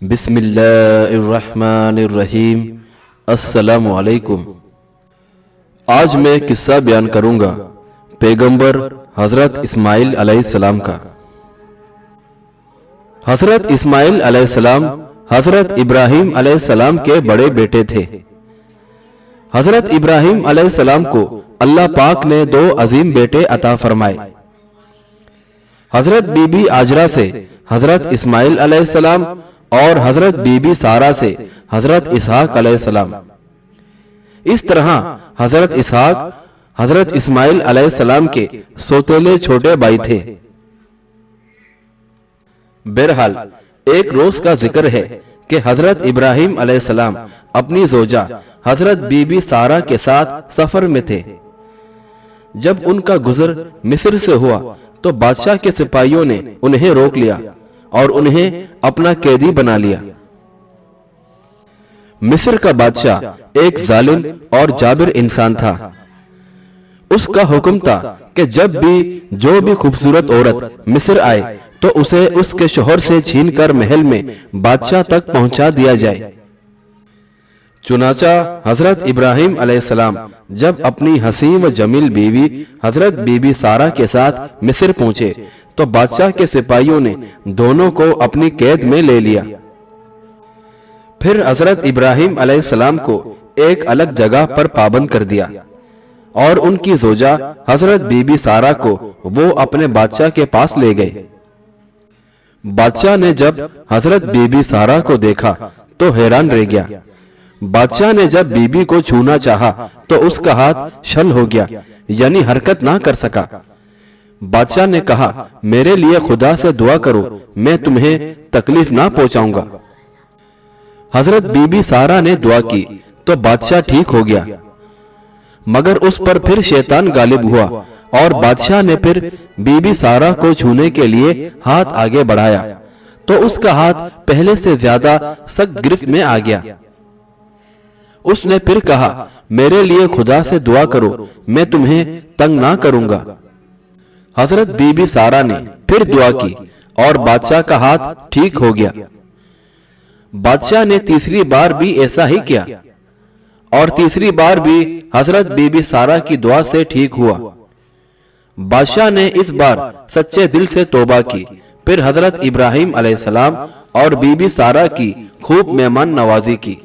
بسم اللہ الرحمن الرحیم۔ السلام علیکم۔ آج میں قصہ بیان کروں گا پیغمبر حضرت اسماعیل علیہ السلام کا۔ حضرت اسماعیل علیہ السلام حضرت ابراہیم علیہ السلام کے بڑے بیٹے تھے۔ حضرت ابراہیم علیہ السلام کو اللہ پاک نے 2 عظیم بیٹے عطا فرمائے۔ حضرت بی بی ہاجرہ سے حضرت اسماعیل علیہ السلام اور حضرت بی بی سارہ سے حضرت اسحاق علیہ السلام۔ اس طرح حضرت اسحاق حضرت اسماعیل علیہ السلام کے سوتیلے چھوٹے بھائی تھے۔ بہرحال ایک روز کا ذکر ہے کہ حضرت ابراہیم علیہ السلام اپنی زوجہ حضرت بی بی سارہ کے ساتھ سفر میں تھے۔ جب ان کا گزر مصر سے ہوا تو بادشاہ کے سپاہیوں نے انہیں روک لیا اور انہیں اپنا قیدی بنا لیا۔ مصر کا بادشاہ ایک ظالم اور جابر انسان تھا۔ اس کا حکم تھا کہ جب بھی جو بھی خوبصورت عورت مصر آئے تو اسے اس کے شوہر سے چھین کر محل میں بادشاہ تک پہنچا دیا جائے۔ چنانچہ حضرت ابراہیم علیہ السلام جب اپنی حسین و جمیل بیوی حضرت بی بی سارہ کے ساتھ مصر پہنچے تو بادشاہ کے سپاہیوں نے دونوں کو اپنی قید میں لے لیا۔ پھر حضرت ابراہیم علیہ السلام کو ایک الگ جگہ پر پابند کر دیا اور ان کی زوجہ حضرت بی بی سارہ کو وہ اپنے بادشاہ کے پاس لے گئے۔ بادشاہ نے جب حضرت بی بی سارہ کو دیکھا تو حیران رہ گیا۔ بادشاہ نے جب بی بی کو چھونا چاہا تو اس کا ہاتھ شل ہو گیا، یعنی حرکت نہ کر سکا۔ بادشاہ نے کہا، میرے لیے خدا سے دعا کرو، میں تمہیں تکلیف نہ پہنچاؤں گا۔ حضرت بی بی سارہ نے دعا کی تو بادشاہ ٹھیک ہو گیا، مگر اس پر پھر شیطان غالب ہوا اور بادشاہ نے پھر بی بی سارہ کو چھونے کے لیے ہاتھ آگے بڑھایا تو اس کا ہاتھ پہلے سے زیادہ سخت گرفت میں آ گیا۔ اس نے پھر کہا، میرے لیے خدا سے دعا کرو، میں تمہیں تنگ نہ کروں گا۔ حضرت بی بی سارہ نے پھر دعا کی اور بادشاہ کا ہاتھ ٹھیک ہو گیا۔ بادشاہ نے تیسری بار بھی ایسا ہی کیا اور تیسری بار بھی حضرت بی بی سارہ کی دعا سے ٹھیک ہوا۔ بادشاہ نے اس بار سچے دل سے توبہ کی، پھر حضرت ابراہیم علیہ السلام اور بی بی سارہ کی خوب مہمان نوازی کی۔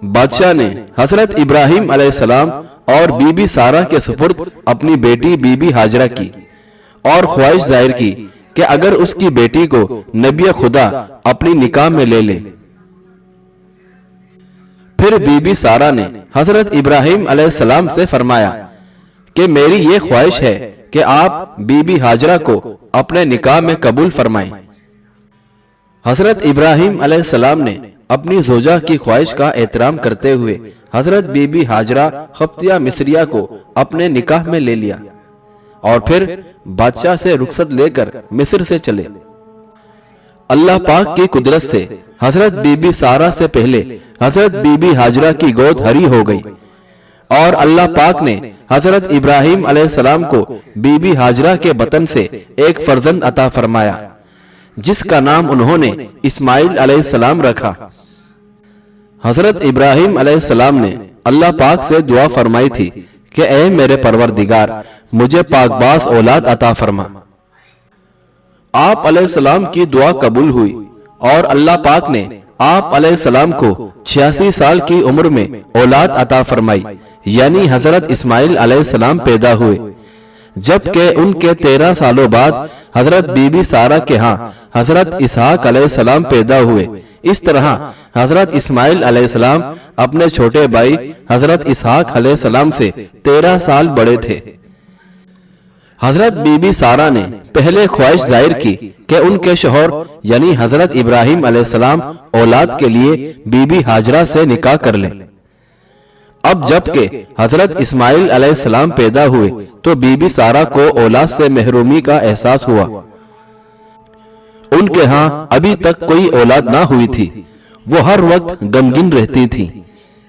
بادشاہ نے حضرت ابراہیم علیہ السلام اور بی بی سارہ کے سپرد اپنی بیٹی بی بی ہاجرہ کی اور خواہش ظاہر کی کہ اگر اس کی بیٹی کو نبی خدا اپنی نکاح میں لے لے۔ پھر بی بی سارہ نے حضرت ابراہیم علیہ السلام سے فرمایا کہ میری یہ خواہش ہے کہ آپ بی بی ہاجرہ کو اپنے نکاح میں قبول فرمائیں۔ حضرت ابراہیم علیہ السلام نے اپنی زوجہ کی خواہش کا احترام کرتے ہوئے حضرت بی بی ہاجرہ قبطیہ مصریہ کو اپنے نکاح میں لے لیا اور پھر بادشاہ سے رخصت لے کر مصر سے چلے۔ اللہ پاک کی قدرت سے حضرت بی بی سارہ سے پہلے حضرت بی بی ہاجرہ کی گود ہری ہو گئی اور اللہ پاک نے حضرت ابراہیم علیہ السلام کو بی بی ہاجرہ کے بطن سے ایک فرزند عطا فرمایا جس کا نام انہوں نے اسماعیل علیہ السلام رکھا۔ حضرت ابراہیم علیہ السلام نے اللہ پاک سے دعا فرمائی تھی کہ اے میرے پروردگار، مجھے پاک باز اولاد عطا فرما۔ آپ علیہ السلام کی دعا قبول ہوئی اور اللہ پاک نے آپ علیہ السلام کو 86 سال کی عمر میں اولاد عطا فرمائی، یعنی حضرت اسماعیل علیہ السلام پیدا ہوئے، جبکہ ان کے 13 سالوں بعد حضرت بی بی سارہ کے ہاں حضرت اسحاق علیہ السلام پیدا ہوئے۔ اس طرح حضرت اسماعیل علیہ السلام اپنے چھوٹے بھائی حضرت اسحاق علیہ السلام سے 13 سال بڑے تھے۔ حضرت بی بی سارہ نے پہلے خواہش ظاہر کی کہ ان کے شوہر یعنی حضرت ابراہیم علیہ السلام اولاد کے لیے بی بی ہاجرہ سے نکاح کر لیں۔ اب جبکہ حضرت اسماعیل علیہ السلام پیدا ہوئے تو بی بی سارہ کو اولاد سے محرومی کا احساس ہوا۔ ان کے ہاں ابھی تک کوئی اولاد نہ ہوئی تھی، وہ ہر وقت غمگین رہتی تھی۔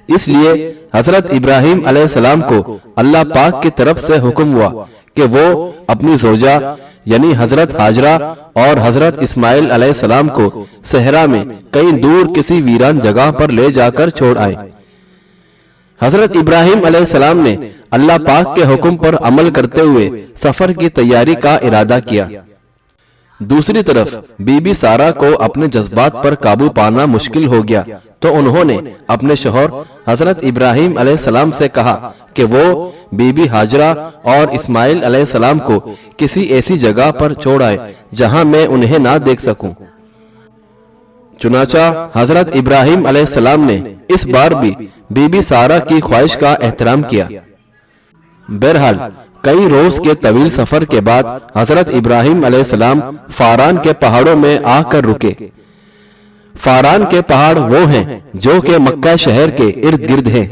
اس لیے حضرت ابراہیم علیہ السلام کو اللہ پاک کی طرف سے حکم ہوا کہ وہ اپنی زوجہ یعنی حضرت حاجرہ اور حضرت اسماعیل علیہ السلام کو صحرا میں کہیں دور کسی ویران جگہ پر لے جا کر چھوڑ آئے۔ حضرت ابراہیم علیہ السلام نے اللہ پاک کے حکم پر عمل کرتے ہوئے سفر کی تیاری کا ارادہ کیا۔ دوسری طرف بی بی سارہ کو اپنے جذبات پر قابو پانا مشکل ہو گیا، تو انہوں نے اپنے شوہر حضرت ابراہیم علیہ السلام سے کہا کہ وہ بی بی حاجرہ اور اسماعیل علیہ السلام کو کسی ایسی جگہ پر چھوڑ آئے جہاں میں انہیں نہ دیکھ سکوں۔ چنانچہ حضرت ابراہیم علیہ السلام نے اس بار بھی بی بی سارہ کی خواہش کا احترام کیا۔ بہرحال کئی روز کے طویل سفر کے بعد حضرت ابراہیم علیہ السلام فاران کے پہاڑوں میں آ کر رکے۔ فاران کے پہاڑ وہ ہیں جو کہ مکہ شہر کے ارد گرد ہیں۔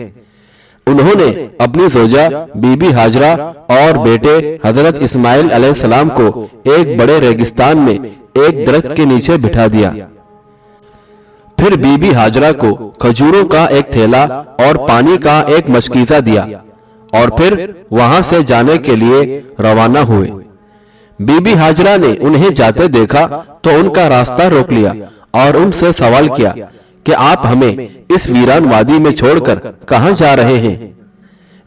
انہوں نے اپنی زوجہ بی بی حاجرہ اور بیٹے حضرت اسماعیل علیہ السلام کو ایک بڑے ریگستان میں ایک درخت کے نیچے بٹھا دیا۔ پھر بی بی حاجرہ کو کھجوروں کا ایک تھیلا اور پانی کا ایک مشکیزہ دیا اور پھر وہاں سے جانے کے لیے روانہ ہوئے۔ بی بی حاجرہ نے انہیں جاتے دیکھا تو ان کا راستہ روک لیا اور ان سے سوال کیا کہ آپ ہمیں اس ویران وادی میں چھوڑ کر کہاں جا رہے ہیں؟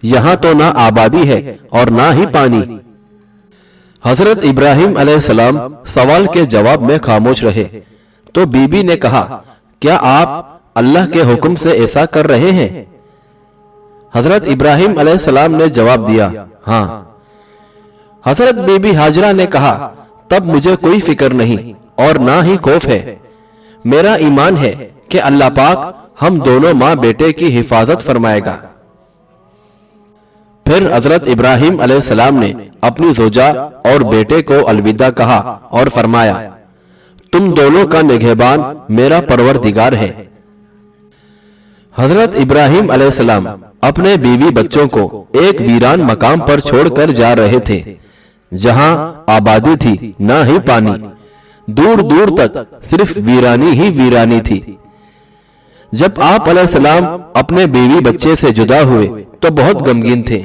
یہاں تو نہ آبادی ہے اور نہ ہی پانی۔ حضرت ابراہیم علیہ السلام سوال کے جواب میں خاموش رہے تو بی بی نے کہا، کیا آپ اللہ کے حکم سے ایسا کر رہے ہیں؟ حضرت ابراہیم علیہ السلام نے جواب دیا، ہاں۔ حضرت بی بی حاجرہ نے کہا، تب مجھے کوئی فکر نہیں اور نہ ہی خوف ہے۔ میرا ایمان ہے کہ اللہ پاک ہم دونوں ماں بیٹے کی حفاظت فرمائے گا۔ پھر حضرت ابراہیم علیہ السلام نے اپنی زوجہ اور بیٹے کو الوداع کہا اور فرمایا، تم دونوں کا نگہبان میرا پروردگار ہے۔ حضرت ابراہیم علیہ السلام اپنے بیوی بچوں کو ایک ویران مقام پر چھوڑ کر جا رہے تھے جہاں آبادی تھی نہ ہی پانی، دور دور تک صرف ویرانی ہی ویرانی تھی۔ جب آپ علیہ السلام اپنے بیوی بچے سے جدا ہوئے تو بہت غمگین تھے،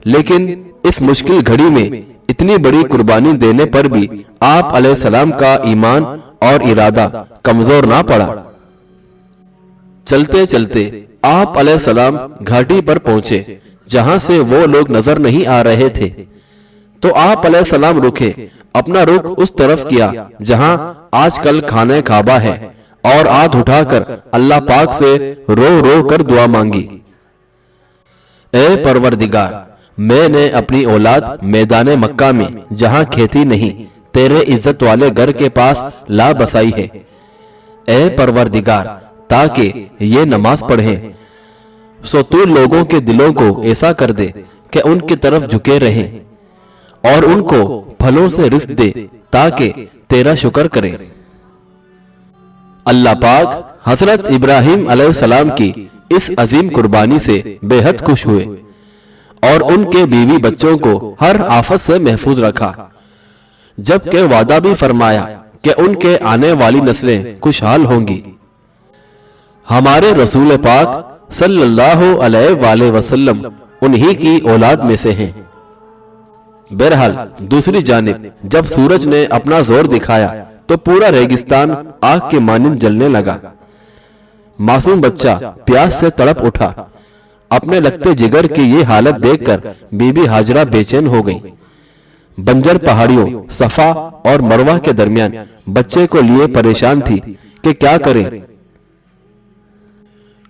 لیکن اس مشکل گھڑی میں اتنی بڑی قربانی دینے پر بھی آپ علیہ السلام کا ایمان اور ارادہ کمزور نہ پڑا۔ چلتے چلتے آپ علیہ السلام گھاٹی پر پہنچے جہاں سے وہ لوگ نظر نہیں آ رہے تھے، تو آپ علیہ السلام رکے، اپنا رخ اس طرف کیا جہاں آج کل خانہ کعبہ ہے، اور ہاتھ اٹھا کر اللہ پاک سے رو رو کر دعا مانگی، اے پروردگار، میں نے اپنی اولاد میدان مکہ میں جہاں کھیتی نہیں تیرے عزت والے گھر کے پاس لا بسائی ہے۔ اے پروردگار، تاکہ یہ نماز پڑھیں سو تو لوگوں کے دلوں کو ایسا کر دے کہ ان کی طرف جھکے رہیں اور ان کو پھلوں سے رزق دے تاکہ تیرا شکر کریں۔ اللہ پاک حضرت ابراہیم علیہ السلام کی اس عظیم قربانی سے بے حد خوش ہوئے اور ان کے بیوی بچوں کو ہر آفت سے محفوظ رکھا، جبکہ وعدہ بھی فرمایا کہ ان کے آنے والی نسلیں خوشحال ہوں گی۔ ہمارے رسول پاک صلی اللہ علیہ وآلہ وسلم انہی کی اولاد میں سے ہیں۔ بہرحال دوسری جانب جب سورج نے اپنا زور دکھایا تو پورا ریگستان آگ کے مانند جلنے لگا۔ معصوم بچہ پیاس سے تڑپ اٹھا۔ اپنے لگتے جگر کی یہ حالت دیکھ کر بی بی حاجرہ بے چین ہو گئی۔ بنجر پہاڑیوں صفا اور مروہ کے درمیان بچے کو لیے پریشان تھی کہ کیا کریں۔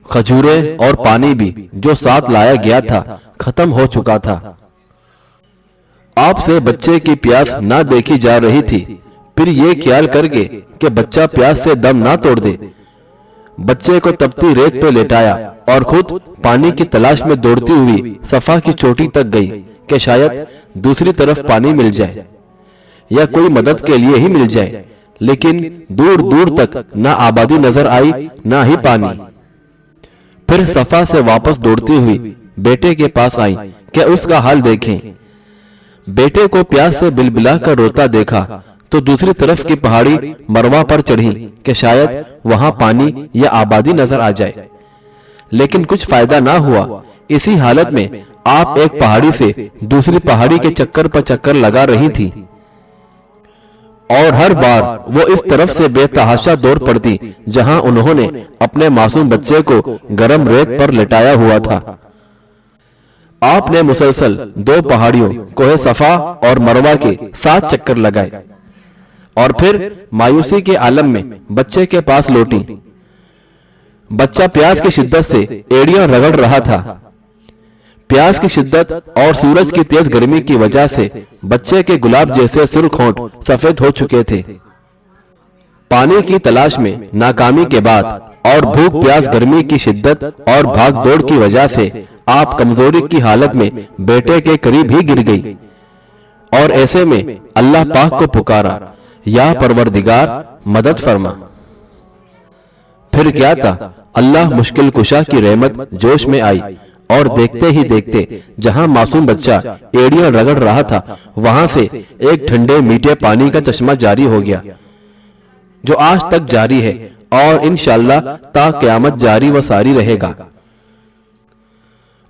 کھجوریں اور پانی بھی جو ساتھ لایا گیا تھا ختم ہو چکا تھا۔ آپ سے بچے کی پیاس نہ دیکھی جا رہی تھی، پھر یہ خیال کر کے کہ بچہ پیاس سے دم نہ توڑ دے، بچے کو تپتی ریت پہ لیٹایا اور خود پانی کی تلاش میں دوڑتی ہوئی صفا کی چوٹی تک گئی کہ شاید دوسری طرف پانی مل جائے یا کوئی مدد کے لیے ہی مل جائے، لیکن دور دور تک نہ آبادی نظر آئی نہ ہی پانی۔ پھر صفا سے واپس دوڑتی ہوئی بیٹے کے پاس آئی کہ اس کا حال دیکھیں۔ بیٹے کو پیاس سے بلبلا کر روتا دیکھا تو دوسری طرف کی پہاڑی مروہ پر چڑھی کہ شاید وہاں پانی یا آبادی نظر آ جائے، لیکن کچھ فائدہ نہ ہوا۔ اسی حالت میں آپ ایک پہاڑی سے دوسری پہاڑی کے چکر پر چکر لگا رہی تھی۔ اور ہر بار وہ اس طرف سے بے تحاشا دوڑ پڑتی جہاں انہوں نے اپنے معصوم بچے کو گرم ریت پر لٹایا ہوا تھا۔ آپ نے مسلسل 2 پہاڑیوں کوہ صفا اور مروہ کے 7 چکر لگائے اور پھر مایوسی کے عالم میں بچے کے پاس لوٹی۔ بچہ پیاس کی شدت سے ایڑیاں رگڑ رہا تھا۔ پیاس کی شدت اور سورج کی تیز گرمی کی وجہ سے بچے کے گلاب جیسے سرخ ہونٹ سفید ہو چکے تھے۔ پانی کی تلاش میں ناکامی کے بعد اور بھوک پیاس گرمی کی شدت اور بھاگ دوڑ کی وجہ سے آپ کمزوری کی حالت میں بیٹے کے قریب ہی گر گئی اور ایسے میں اللہ پاک کو پکارا، یا پروردگار مدد فرما۔ پھر کیا تھا، اللہ مشکل کشا کی رحمت جوش میں آئی اور دیکھتے ہی دیکھتے جہاں معصوم بچہ ایڑیاں رگڑ رہا تھا وہاں سے ایک ٹھنڈے میٹھے پانی کا چشمہ جاری ہو گیا، جو آج تک جاری ہے اور انشاءاللہ تا قیامت جاری و ساری رہے گا۔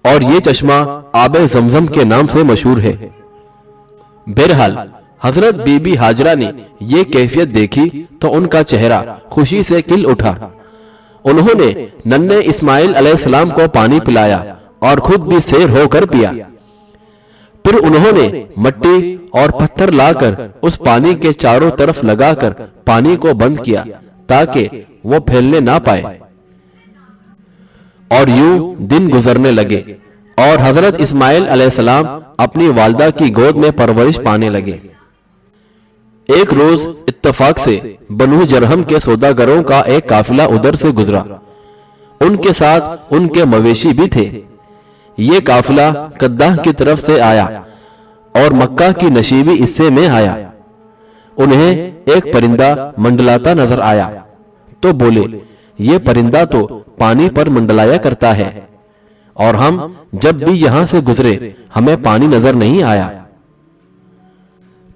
اور یہ چشمہ آب زمزم کے نام سے مشہور ہے۔ بہرحال حضرت بی بی ہاجرہ نے یہ کیفیت دیکھی تو ان کا چہرہ خوشی سے کھل اٹھا۔ انہوں نے ننھے اسماعیل علیہ السلام کو پانی پلایا اور خود بھی سیر ہو کر پیا۔ پھر انہوں نے مٹی اور پتھر لا کر اس پانی کے چاروں طرف لگا کر پانی کو بند کیا تاکہ وہ پھیلنے نہ پائے، اور یوں دن گزرنے لگے اور حضرت اسماعیل علیہ السلام اپنی والدہ کی گود میں پرورش پانے لگے۔ ایک روز اتفاق سے بنو جرہم کے سوداگروں کا ایک قافلہ ادھر سے گزرا۔ ان کے ساتھ ان کے مویشی بھی تھے۔ یہ قافلہ قدح کی طرف سے آیا اور مکہ کی نشیبی حصے میں آیا۔ انہیں ایک پرندہ منڈلاتا نظر آیا تو بولے، یہ پرندہ تو پانی پر منڈلایا کرتا ہے اور ہم جب بھی یہاں سے گزرے ہمیں پانی نظر نہیں آیا۔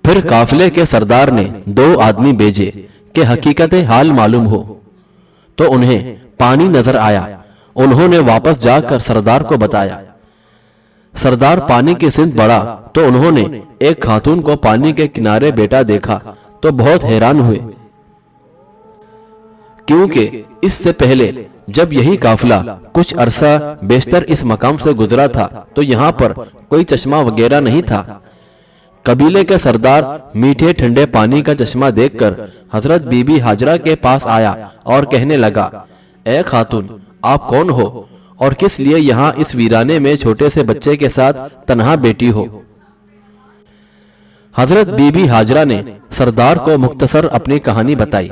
پھر قافلے کے سردار نے 2 آدمی بھیجے کہ حقیقت حال معلوم ہو، تو انہیں پانی نظر آیا۔ انہوں نے واپس جا کر سردار کو بتایا۔ سردار پانی کی سمت بڑھا تو انہوں نے ایک خاتون کو پانی کے کنارے بیٹھا دیکھا تو بہت حیران ہوئے، کیونکہ اس سے پہلے جب یہی قافلہ کچھ عرصہ بیشتر اس مقام سے گزرا تھا تو یہاں پر کوئی چشمہ وغیرہ نہیں تھا۔ قبیلے کے سردار میٹھے ٹھنڈے پانی کا چشمہ دیکھ کر حضرت بی بی ہاجرہ کے پاس آیا اور کہنے لگا، اے خاتون، آپ کون ہو اور کس لیے یہاں اس ویرانے میں چھوٹے سے بچے کے ساتھ تنہا بیٹھی ہو؟ حضرت بی بی ہاجرہ نے سردار کو مختصر اپنی کہانی بتائی۔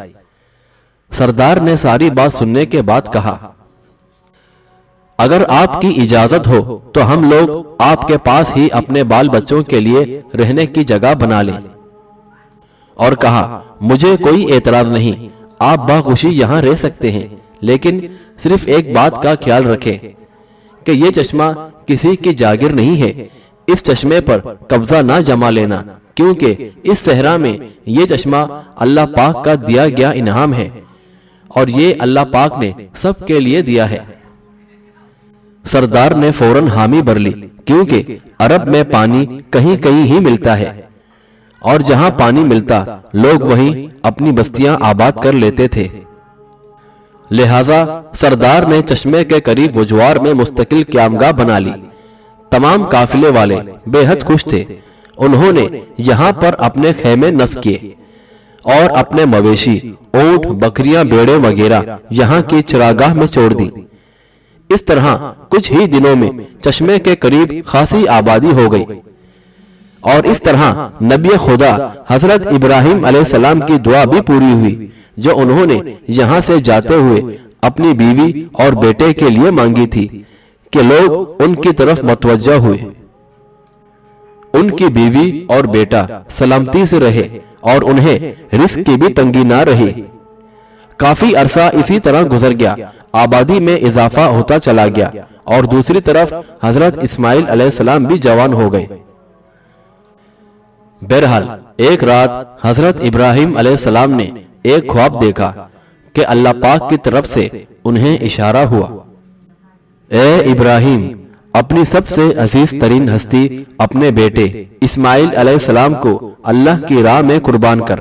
سردار نے ساری بات سننے کے بعد کہا، اگر آپ کی اجازت ہو تو ہم لوگ آپ کے پاس ہی اپنے بال بچوں کے لیے رہنے کی جگہ بنا لیں، اور کہا، مجھے کوئی اعتراض نہیں، آپ باخوشی یہاں رہ سکتے ہیں، لیکن صرف ایک بات کا خیال رکھیں کہ یہ چشمہ کسی کی جاگیر نہیں ہے، اس چشمے پر قبضہ نہ جما لینا، کیونکہ اس صحرا میں یہ چشمہ اللہ پاک کا دیا گیا انعام ہے اور یہ اللہ پاک نے سب کے لیے دیا ہے۔ سردار نے فوراً حامی بھر لی، کیونکہ عرب میں پانی کہیں کہیں ہی ملتا ہے اور جہاں پانی ملتا لوگ وہیں اپنی بستیاں آباد کر لیتے تھے۔ لہٰذا سردار نے چشمے کے قریب بجوار میں مستقل قیامگاہ بنا لی۔ تمام قافلے والے بے حد خوش تھے۔ انہوں نے یہاں پر اپنے خیمے نصب کیے اور اپنے مویشی، اونٹ، بکریاں، بیڑے وغیرہ یہاں کی چراگاہ میں چھوڑ دی۔ اس طرح کچھ ہی دنوں میں چشمے کے قریب خاصی آبادی ہو گئی، اور اس طرح نبی خدا حضرت ابراہیم علیہ السلام کی دعا بھی پوری ہوئی، جو انہوں نے یہاں سے جاتے ہوئے اپنی بیوی اور بیٹے کے لیے مانگی تھی کہ لوگ ان کی طرف متوجہ ہوئے۔ ان کی بیوی اور بیٹا سلامتی سے رہے اور انہیں رزق کی بھی تنگی نہ رہی۔ کافی عرصہ اسی طرح گزر گیا، آبادی میں اضافہ ہوتا چلا گیا، اور دوسری طرف حضرت اسماعیل علیہ السلام بھی جوان ہو گئے۔ بہرحال ایک رات حضرت ابراہیم علیہ السلام نے ایک خواب دیکھا کہ اللہ پاک کی طرف سے انہیں اشارہ ہوا، اے ابراہیم، اپنی سب سے عزیز ترین ہستی اپنے بیٹے اسماعیل علیہ السلام کو اللہ کی راہ میں قربان کر۔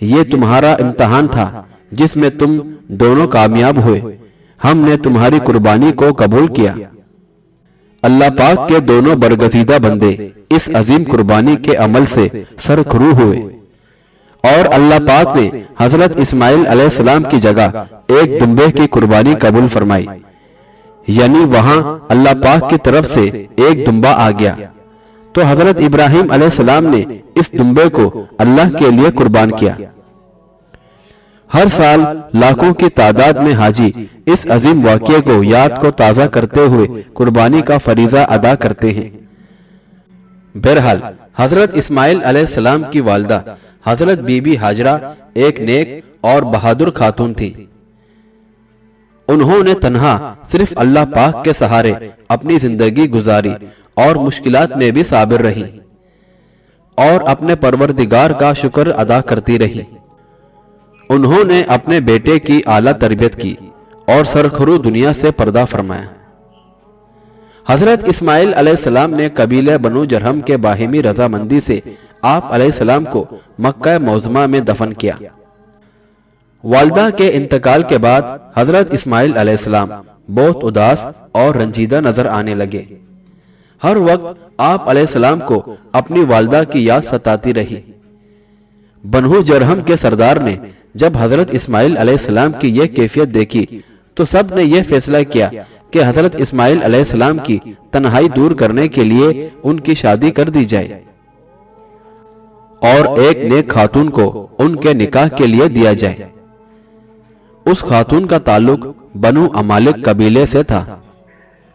یہ تمہارا امتحان تھا جس میں تم دونوں کامیاب ہوئے، ہم نے تمہاری قربانی کو قبول کیا۔ اللہ پاک کے دونوں برگزیدہ بندے اس عظیم قربانی کے عمل سے سرخرو ہوئے، اور اللہ پاک نے حضرت اسماعیل علیہ السلام کی جگہ ایک دمبے کی قربانی قبول فرمائی، یعنی وہاں اللہ پاک کی طرف سے ایک دمبا آ گیا، تو حضرت ابراہیم علیہ السلام نے اس دمبے کو اللہ کے لیے قربان کیا۔ ہر سال لاکھوں کی تعداد میں حاجی اس عظیم واقعے کو یاد کو تازہ کرتے ہوئے قربانی کا فریضہ ادا کرتے ہیں۔ بہرحال حضرت اسماعیل علیہ السلام کی والدہ حضرت بی بی ہاجرہ ایک نیک اور بہادر خاتون تھی۔ انہوں نے تنہا صرف اللہ پاک کے سہارے اپنی زندگی گزاری اور مشکلات میں بھی صابر رہی اور اپنے پروردگار کا شکر ادا کرتی رہی۔ انہوں نے اپنے بیٹے کی اعلیٰ تربیت کی اور سرخرو دنیا سے پردہ فرمایا۔ حضرت اسماعیل علیہ السلام نے قبیلہ بنو جرہم کے باہمی رضامندی سے آپ علیہ السلام کو مکہ معظمہ میں دفن کیا۔ والدہ کے انتقال کے بعد حضرت اسماعیل علیہ السلام بہت اداس اور رنجیدہ نظر آنے لگے۔ ہر وقت آپ علیہ السلام کو اپنی والدہ کی یاد ستاتی رہی۔ بنو جرہم کے سردار نے جب حضرت اسماعیل علیہ السلام کی یہ کیفیت دیکھی تو سب نے یہ فیصلہ کیا کہ حضرت اسماعیل علیہ السلام کی تنہائی دور کرنے کے لیے ان کی شادی کر دی جائے اور ایک نیک خاتون کو ان کے نکاح کے لیے دیا جائے۔ اس خاتون کا تعلق بنو امالک قبیلے سے تھا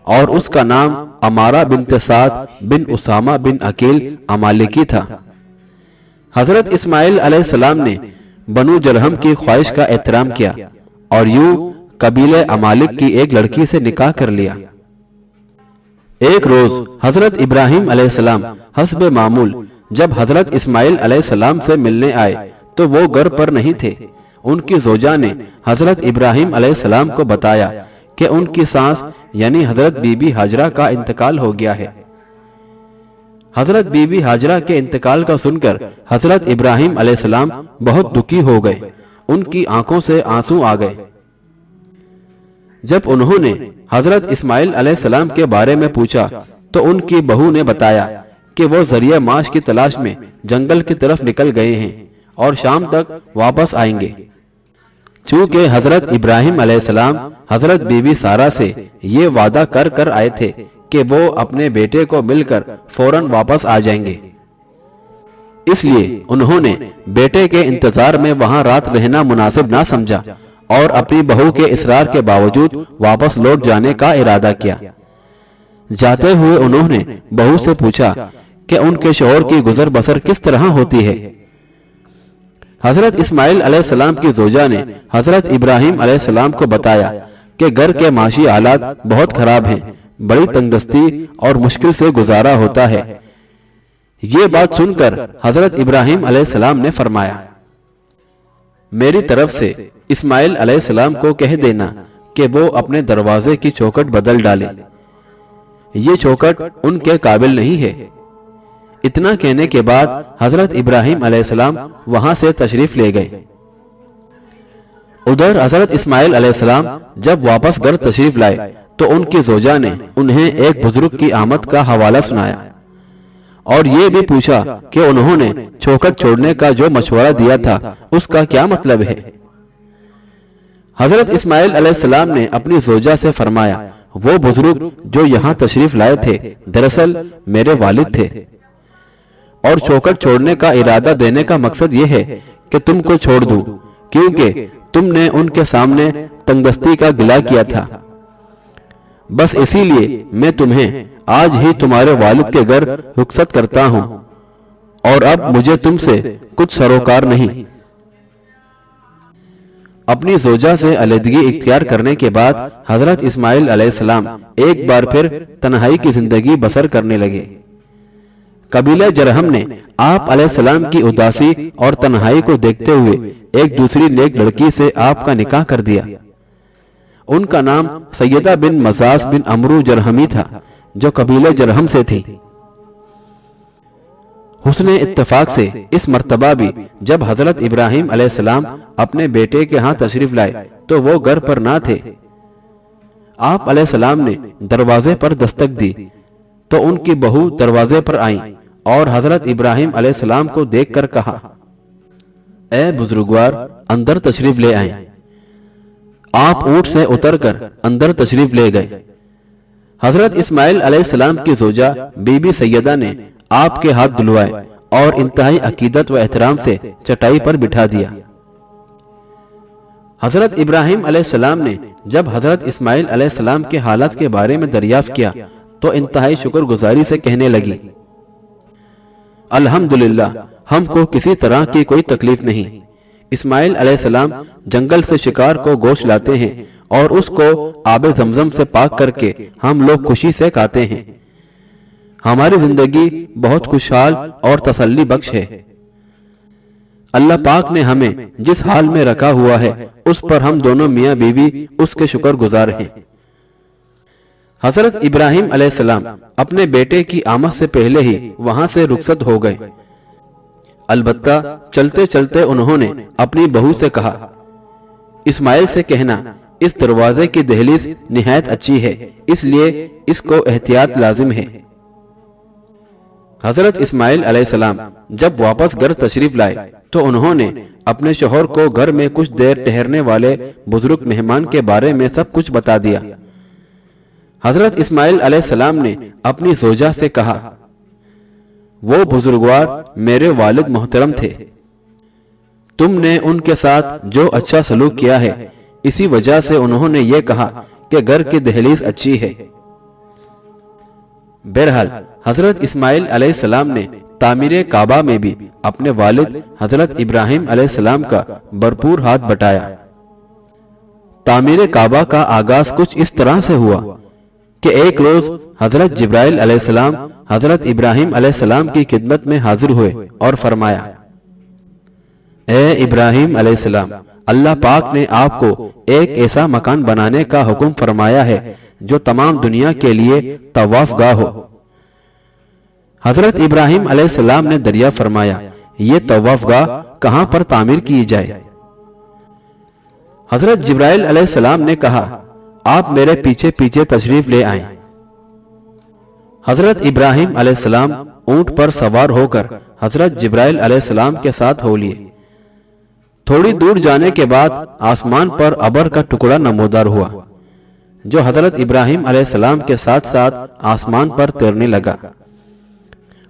اور اس کا نام امارہ بنت سعد بن اسامہ بن عقیل امالکی تھا۔ حضرت اسماعیل علیہ السلام نے بنو جرہم کی خواہش کا احترام کیا اور یوں قبیلہ امالک کی ایک لڑکی سے نکاح کر لیا۔ ایک روز حضرت ابراہیم علیہ السلام حسب معمول جب حضرت اسماعیل علیہ السلام سے ملنے آئے تو وہ گھر پر نہیں تھے۔ ان کی زوجہ نے حضرت ابراہیم علیہ السلام کو بتایا کہ ان کی ساس یعنی حضرت بی بی ہاجرہ کا انتقال ہو گیا ہے۔ حضرت بی بی ہاجرہ کے انتقال کا سن کر حضرت ابراہیم علیہ السلام بہت دکھی ہو گئے، ان کی آنکھوں سے آنسو آ گئے۔ جب انہوں نے حضرت اسماعیل علیہ السلام کے بارے میں پوچھا تو ان کی بہو نے بتایا کہ وہ ذریعہ معاش کی تلاش میں جنگل کی طرف نکل گئے ہیں اور شام تک واپس آئیں گے۔ چونکہ حضرت ابراہیم علیہ السلام حضرت بی بی سارہ سے یہ وعدہ کر کر آئے تھے کہ وہ اپنے بیٹے کو مل کر فوراً واپس آ جائیں گے، اس لیے انہوں نے بیٹے کے انتظار میں وہاں رات رہنا مناسب نہ سمجھا اور اپنی بہو کے اصرار کے باوجود واپس لوٹ جانے کا ارادہ کیا۔ جاتے ہوئے انہوں نے بہو سے پوچھا کہ ان کے شوہر کی گزر بسر کس طرح ہوتی ہے۔ حضرت اسماعیل علیہ السلام کی زوجہ نے حضرت ابراہیم علیہ السلام کو بتایا کہ گھر کے معاشی حالات بہت خراب ہیں، بڑی تنگدستی اور مشکل سے گزارا ہوتا ہے۔ یہ بات سن کر حضرت ابراہیم علیہ السلام نے فرمایا، میری طرف سے اسماعیل علیہ السلام کو کہہ دینا کہ وہ اپنے دروازے کی چوکھٹ بدل ڈالے، یہ چوکھٹ ان کے قابل نہیں ہے۔ اتنا کہنے کے بعد حضرت ابراہیم علیہ السلام وہاں سے تشریف لے گئے۔ ادھر حضرت اسماعیل علیہ السلام جب واپس گھر تشریف لائے تو ان کی زوجہ نے انہیں ایک بزرگ کی آمد کا حوالہ سنایا اور یہ بھی پوچھا کہ انہوں نے چوکھٹ چھوڑنے کا جو مشورہ دیا تھا اس کا کیا مطلب ہے۔ حضرت اسماعیل علیہ السلام نے اپنی زوجہ سے فرمایا، وہ بزرگ جو یہاں تشریف لائے تھے دراصل میرے والد تھے اور چوکھٹ چھوڑنے کا ارادہ دینے کا مقصد یہ ہے کہ تم کو چھوڑ دوں، کیونکہ تم نے ان کے سامنے تنگدستی کا گلہ کیا تھا۔ بس اسی لیے میں تمہیں آج ہی تمہارے والد کے گھر رخصت کرتا ہوں اور اب مجھے تم سے کچھ سروکار نہیں۔ اپنی زوجہ سے علیحدگی اختیار کرنے کے بعد حضرت اسماعیل علیہ السلام ایک بار پھر تنہائی کی زندگی بسر کرنے لگے۔ قبیلہ جرہم نے آپ علیہ السلام کی اداسی اور تنہائی کو دیکھتے ہوئے ایک دوسری نیک لڑکی سے آپ کا نکاح کر دیا۔ ان کا نام سیدہ بن مزاز بن عمرو جرہمی تھا جو قبیلہ جرہم سے تھی۔ حسن اتفاق سے اس مرتبہ بھی جب حضرت ابراہیم علیہ السلام اپنے بیٹے کے ہاں تشریف لائے تو وہ گھر پر نہ تھے۔ آپ علیہ السلام نے دروازے پر دستک دی تو ان کی بہو دروازے پر آئیں اور حضرت ابراہیم علیہ السلام کو دیکھ کر کہا، اے بزرگوار، اندر تشریف لے آئیں۔ آپ اونٹ سے اتر کر اندر تشریف لے گئے۔ حضرت اسماعیل علیہ السلام کی زوجہ بی بی سیدہ نے آپ کے ہاتھ دھلوائے اور انتہائی عقیدت و احترام سے چٹائی پر بٹھا دیا۔ حضرت ابراہیم علیہ السلام نے جب حضرت اسماعیل علیہ السلام کے حالات کے بارے میں دریافت کیا تو انتہائی شکر گزاری سے کہنے لگی، الحمدللہ، ہم کو کسی طرح کی کوئی تکلیف نہیں۔ اسماعیل علیہ السلام جنگل سے شکار کو گوشت لاتے ہیں اور اس کو آب زمزم سے پاک کر کے ہم لوگ خوشی سے کھاتے ہیں۔ ہماری زندگی بہت خوشحال اور تسلی بخش ہے۔ اللہ پاک نے ہمیں جس حال میں رکھا ہوا ہے اس پر ہم دونوں میاں بیوی اس کے شکر گزار ہیں۔ حضرت ابراہیم علیہ السلام اپنے بیٹے کی آمد سے پہلے ہی وہاں سے رخصت ہو گئے۔ البتہ چلتے چلتے انہوں نے اپنی بہو سے کہا، اسماعیل سے کہنا اس دروازے کی دہلیز نہایت اچھی ہے، اس لیے اس کو احتیاط لازم ہے۔ حضرت اسماعیل علیہ السلام جب واپس گھر تشریف لائے تو انہوں نے اپنے شوہر کو گھر میں کچھ دیر ٹھہرنے والے بزرگ مہمان کے بارے میں سب کچھ بتا دیا۔ حضرت اسماعیل علیہ السلام نے اپنی زوجہ سے کہا، وہ بزرگوار میرے والد محترم تھے، تم نے ان کے ساتھ جو اچھا سلوک کیا ہے اسی وجہ سے انہوں نے یہ کہا کہ گھر کی دہلیز اچھی ہے۔ بہرحال حضرت اسماعیل علیہ السلام نے تعمیر کعبہ میں بھی اپنے والد حضرت ابراہیم علیہ السلام کا بھرپور ہاتھ بٹایا۔ تعمیر کعبہ کا آغاز کچھ اس طرح سے ہوا کہ ایک روز حضرت جبرائیل علیہ السلام حضرت ابراہیم علیہ السلام کی خدمت میں حاضر ہوئے اور فرمایا، اے ابراہیم علیہ السلام، اللہ پاک نے آپ کو ایک ایسا مکان بنانے کا حکم فرمایا ہے جو تمام دنیا کے لیے طواف گاہ ہو۔ حضرت ابراہیم علیہ السلام نے دریافت فرمایا، یہ طواف گاہ کہاں پر تعمیر کی جائے؟ حضرت جبرائیل علیہ السلام نے کہا، آپ میرے پیچھے پیچھے تشریف لے آئیں۔ حضرت ابراہیم علیہ السلام اونٹ پر سوار ہو کر حضرت جبرائیل علیہ السلام کے ساتھ ہو لیے۔ تھوڑی دور جانے کے بعد آسمان پر ابر کا ٹکڑا نمودار ہوا جو حضرت ابراہیم علیہ السلام کے ساتھ ساتھ آسمان پر تیرنے لگا۔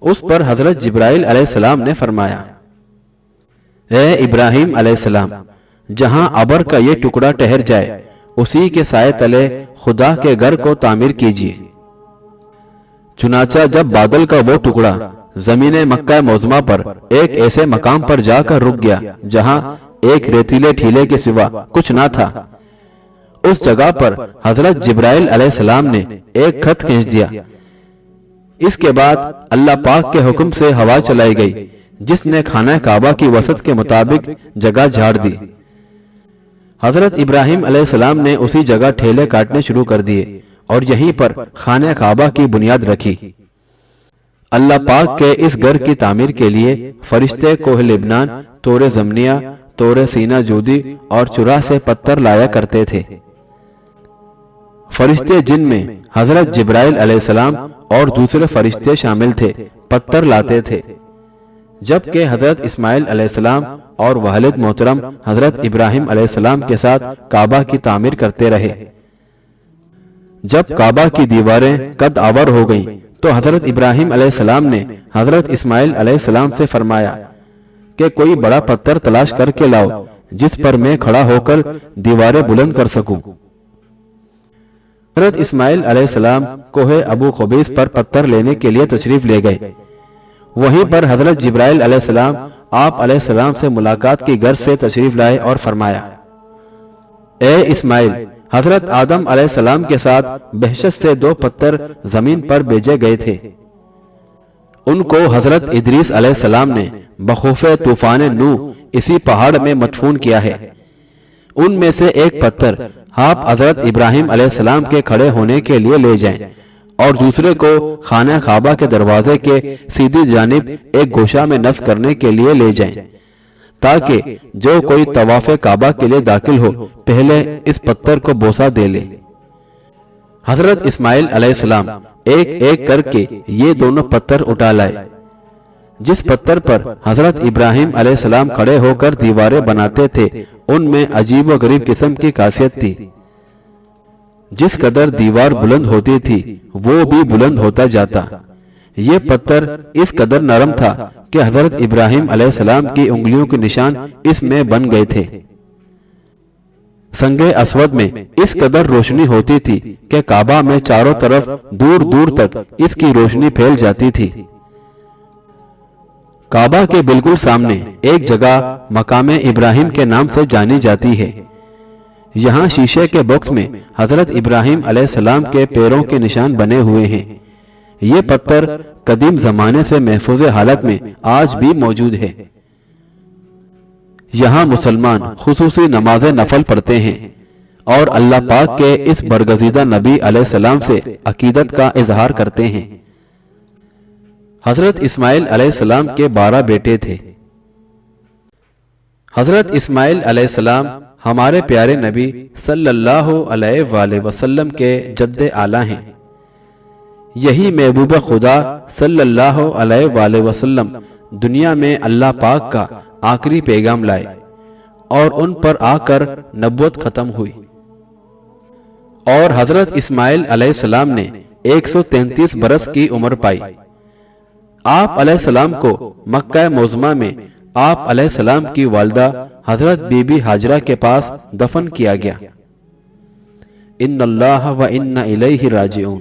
اس پر حضرت جبرائیل علیہ السلام نے فرمایا، اے ابراہیم علیہ السلام، جہاں ابر کا یہ ٹکڑا ٹھہر جائے اسی کے سائے تلے خدا کے گھر کو تعمیر کیجیے۔ چنانچہ جب بادل کا وہ ٹکڑا زمین مکہ معظمہ پر ایک ایسے مقام پر جا کر رک گیا جہاں ایک ریتیلے ٹھیلے کے سوا کچھ نہ تھا، اس جگہ پر حضرت جبرائیل علیہ السلام نے ایک خط کھینچ دیا۔ اس کے بعد اللہ پاک کے حکم سے ہوا چلائی گئی جس نے خانہ کعبہ کی وسط کے مطابق جگہ جھاڑ دی۔ حضرت ابراہیم علیہ السلام نے اسی جگہ ٹھیلے کاٹنے شروع کر دیے اور یہیں پر خانہ کعبہ کی بنیاد رکھی۔ اللہ پاک کے اس گھر کی تعمیر کے لیے فرشتے کوہ لبنان، طور زمنیہ، طور سینہ جودی اور چرا سے پتھر لایا کرتے تھے۔ فرشتے جن میں حضرت جبرائیل علیہ السلام اور دوسرے فرشتے شامل تھے پتھر لاتے تھے، جبکہ حضرت اسماعیل علیہ السلام اور والد محترم حضرت ابراہیم علیہ السلام کے ساتھ کعبہ کی تعمیر کرتے رہے۔ جب کعبہ کی دیواریں قد آور ہو گئیں تو حضرت ابراہیم علیہ السلام نے حضرت اسماعیل علیہ السلام سے فرمایا کہ کوئی بڑا پتھر تلاش کر کے لاؤ جس پر میں کھڑا ہو کر دیواریں بلند کر سکوں۔ حضرت اسماعیل علیہ السلام کوہ ابو قبیس پر پتھر لینے کے لیے تشریف لے گئے۔ وہیں پر حضرت جبرائیل علیہ السلام آپ علیہ السلام سے ملاقات کی غرض سے تشریف لائے اور فرمایا، اے اسماعیل، حضرت آدم علیہ السلام کے ساتھ بہشت سے 2 پتھر زمین پر بھیجے گئے تھے، ان کو حضرت ادریس علیہ السلام نے بخوف طوفان نوح اسی پہاڑ میں مدفون کیا ہے۔ ان میں سے ایک پتھر آپ حضرت ابراہیم علیہ السلام کے کھڑے ہونے کے لیے لے جائیں اور دوسرے کو خانہ کعبہ کے دروازے کے سیدھی جانب ایک گوشہ میں نصب کرنے کے لیے لے جائیں، تاکہ جو کوئی طواف کعبہ کے لیے داخل ہو پہلے اس پتھر کو بوسہ دے لے۔ حضرت اسماعیل علیہ السلام ایک ایک کر کے یہ دونوں پتھر اٹھا لائے۔ جس پتھر پر حضرت ابراہیم علیہ السلام کھڑے ہو کر دیواریں بناتے تھے ان میں عجیب و غریب قسم کی خاصیت تھی۔ جس قدر دیوار بلند ہوتی تھی وہ بھی بلند ہوتا جاتا۔ یہ پتھر اس قدر نرم تھا کہ حضرت ابراہیم علیہ السلام کی انگلیوں کے نشان اس میں بن گئے تھے۔ سنگ اسود میں اس قدر روشنی ہوتی تھی کہ کعبہ میں چاروں طرف دور دور تک اس کی روشنی پھیل جاتی تھی۔ کعبہ کے بالکل سامنے ایک جگہ مقام ابراہیم کے نام سے جانی جاتی ہے۔ یہاں شیشے کے باکس میں حضرت ابراہیم علیہ السلام کے پیروں کے نشان بنے ہوئے ہیں۔ یہ پتھر قدیم زمانے سے محفوظ حالت میں آج بھی موجود ہے۔ یہاں مسلمان خصوصی نماز نفل پڑھتے ہیں اور اللہ پاک کے اس برگزیدہ نبی علیہ السلام سے عقیدت کا اظہار کرتے ہیں۔ حضرت اسماعیل علیہ السلام کے 12 بیٹے تھے۔ حضرت اسماعیل علیہ السلام ہمارے پیارے نبی صلی اللہ علیہ وآلہ وسلم کے جد اعلیٰ ہیں۔ یہی محبوب خدا صلی اللہ علیہ وآلہ وسلم دنیا میں اللہ پاک کا آخری پیغام لائے اور ان پر آ کر نبوت ختم ہوئی۔ اور حضرت اسماعیل علیہ السلام نے 133 برس کی عمر پائی۔ آپ علیہ السلام کو مکہ معظمہ میں آپ علیہ السلام کی والدہ حضرت بی بی ہاجرہ کے پاس دفن کیا گیا۔ ان اللہ و انا الیہ راجعون۔